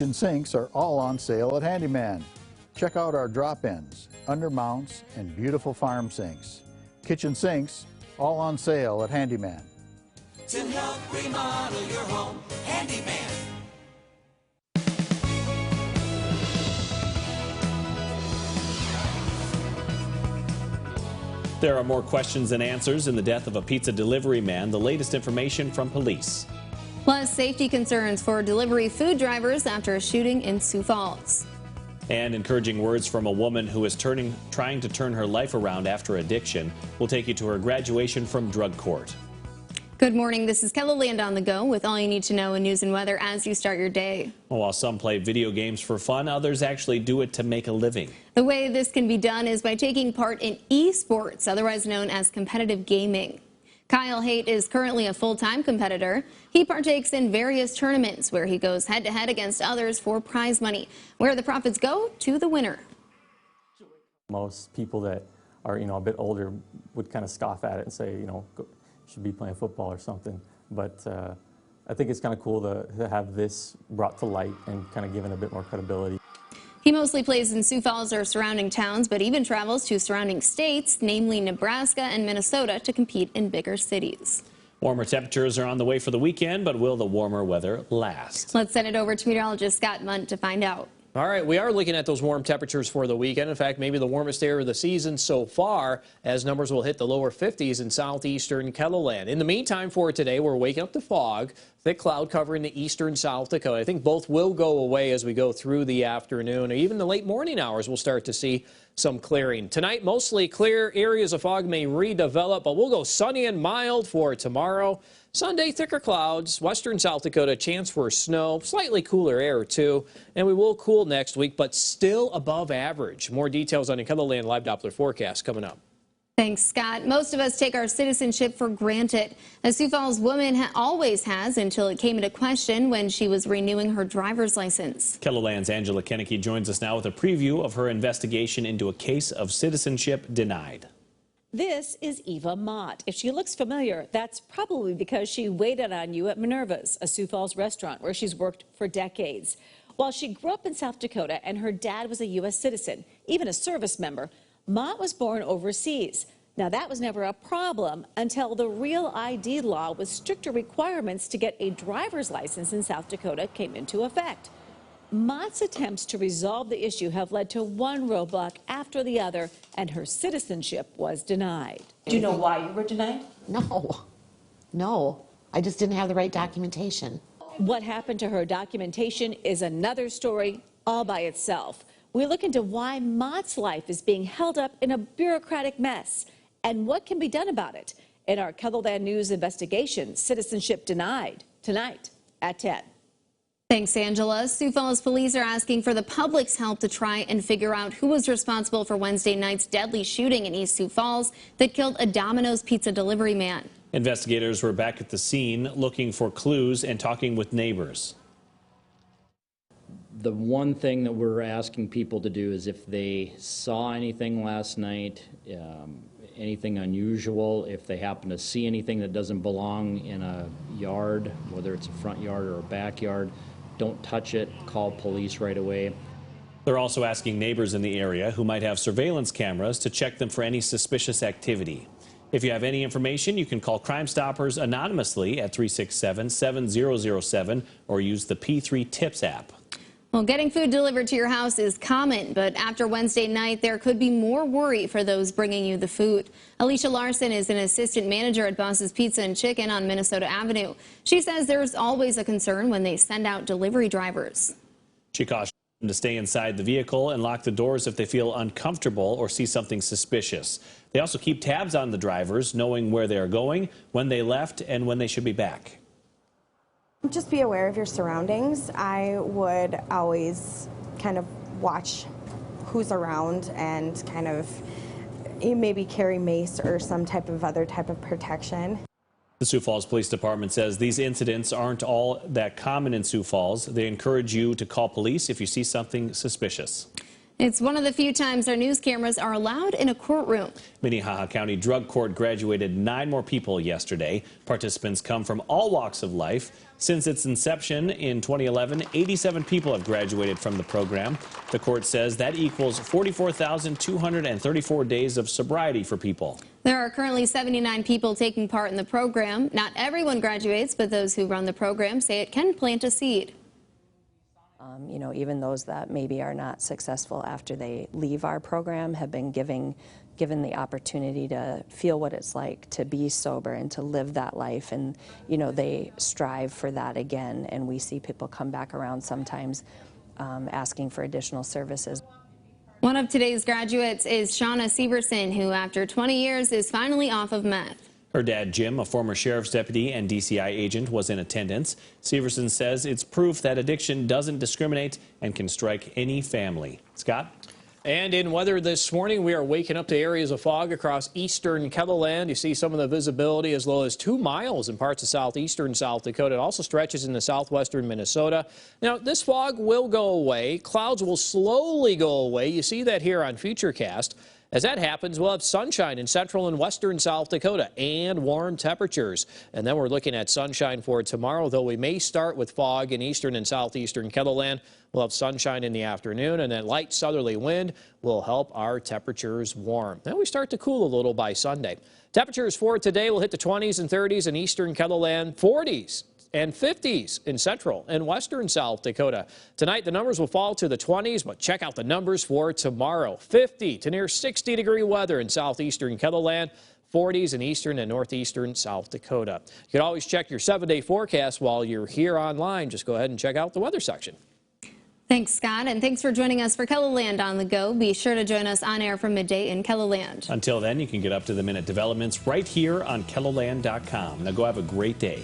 Kitchen sinks are all on sale at Handyman. Check out our drop-ins, undermounts, and beautiful farm sinks. Kitchen sinks, all on sale at Handyman. To help remodel your home, Handyman. There are more questions than answers in the death of a pizza delivery man. The latest information from police. Plus, safety concerns for delivery food drivers after a shooting in Sioux Falls. And encouraging words from a woman who is trying to turn her life around after addiction. We'll take you to her graduation from drug court. Good morning. This is Kellyland on the Go with all you need to know in news and weather as you start your day. While some play video games for fun, others actually do it to make a living. The way this can be done is by taking part in esports, otherwise known as competitive gaming. Kyle Haight is currently a full-time competitor. He partakes in various tournaments where he goes head-to-head against others for prize money. Where the profits go to the winner. Most people that are, a bit older would kind of scoff at it and say, should be playing football or something. But I think it's kind of cool to have this brought to light and kind of given a bit more credibility. He mostly plays in Sioux Falls or surrounding towns, but even travels to surrounding states, namely Nebraska and Minnesota, to compete in bigger cities. Warmer temperatures are on the way for the weekend, but will the warmer weather last? Let's send it over to meteorologist Scott Munt to find out. All right, we are looking at those warm temperatures for the weekend. In fact, maybe the warmest day of the season so far, as numbers will hit the lower 50s in southeastern KELOLAND. In the meantime, for today, we're waking up to fog, thick cloud covering the eastern South Dakota. I think both will go away as we go through the afternoon. Even the late morning hours, we'll start to see some clearing. Tonight, mostly clear. Areas of fog may redevelop, but we'll go sunny and mild for tomorrow. Sunday, thicker clouds, western South Dakota, chance for snow, slightly cooler air too, and we will cool next week, but still above average. More details on the KELOLAND Live Doppler forecast coming up. Thanks, Scott. Most of us take our citizenship for granted. A Sioux Falls woman always has until it came into question when she was renewing her driver's license. KELOLAND's Angela Kennecke joins us now with a preview of her investigation into a case of citizenship denied. This is Eva Mott. If she looks familiar, that's probably because she waited on you at Minerva's, a Sioux Falls restaurant where she's worked for decades. While she grew up in South Dakota and her dad was a U.S. citizen, even a service member, Mott was born overseas. Now, that was never a problem until the Real ID law with stricter requirements to get a driver's license in South Dakota came into effect. Mott's attempts to resolve the issue have led to one roadblock after the other, and her citizenship was denied. Do you know why you were denied? No, I just didn't have the right documentation. What happened to her documentation is another story all by itself. We look into why Mott's life is being held up in a bureaucratic mess and what can be done about it in our KELOLAND News investigation, Citizenship Denied, tonight at 10. Thanks, Angela. Sioux Falls police are asking for the public's help to try and figure out who was responsible for Wednesday night's deadly shooting in East Sioux Falls that killed a Domino's pizza delivery man. Investigators were back at the scene looking for clues and talking with neighbors. The one thing that we're asking people to do is if they saw anything last night, anything unusual, if they happen to see anything that doesn't belong in a yard, whether it's a front yard or a backyard, don't touch it, call police right away. They're also asking neighbors in the area who might have surveillance cameras to check them for any suspicious activity. If you have any information, you can call Crime Stoppers anonymously at 367-7007 or use the P3 Tips app. Well, getting food delivered to your house is common, but after Wednesday night, there could be more worry for those bringing you the food. Alicia Larson is an assistant manager at Boss's Pizza and Chicken on Minnesota Avenue. She says there's always a concern when they send out delivery drivers. She cautions them to stay inside the vehicle and lock the doors if they feel uncomfortable or see something suspicious. They also keep tabs on the drivers, knowing where they are going, when they left, and when they should be back. Just be aware of your surroundings. I would always kind of watch who's around and kind of maybe carry mace or some type of other type of protection. The Sioux Falls Police Department says these incidents aren't all that common in Sioux Falls. They encourage you to call police if you see something suspicious. It's one of the few times our news cameras are allowed in a courtroom. Minnehaha County Drug Court graduated 9 more people yesterday. Participants come from all walks of life. Since its inception in 2011, 87 people have graduated from the program. The court says that equals 44,234 days of sobriety for people. There are currently 79 people taking part in the program. Not everyone graduates, but those who run the program say it can plant a seed. You know, even those that maybe are not successful after they leave our program have been given the opportunity to feel what it's like to be sober and to live that life. And, you know, they strive for that again. And we see people come back around sometimes asking for additional services. One of today's graduates is Shauna Severson, who after 20 years is finally off of meth. Her dad, Jim, a former sheriff's deputy and DCI agent, was in attendance. Severson says it's proof that addiction doesn't discriminate and can strike any family. Scott? And in weather this morning, we are waking up to areas of fog across eastern KELOLAND. You see some of the visibility as low as 2 miles in parts of southeastern South Dakota. It also stretches into southwestern Minnesota. Now, this fog will go away. Clouds will slowly go away. You see that here on FUTURECAST. As that happens, we'll have sunshine in central and western South Dakota and warm temperatures. And then we're looking at sunshine for tomorrow, though we may start with fog in eastern and southeastern KELOLAND. We'll have sunshine in the afternoon, and then light southerly wind will help our temperatures warm. Then we start to cool a little by Sunday. Temperatures for today will hit the 20s and 30s in eastern KELOLAND, 40s and 50s in central and western South Dakota. Tonight, the numbers will fall to the 20s, but check out the numbers for tomorrow. 50 to near 60-degree weather in southeastern KELOLAND, 40s in eastern and northeastern South Dakota. You can always check your 7-day forecast while you're here online. Just go ahead and check out the weather section. Thanks, Scott, and thanks for joining us for KELOLAND on the Go. Be sure to join us on air from midday in KELOLAND. Until then, you can get up to the minute developments right here on KELOLAND.com. Now go have a great day.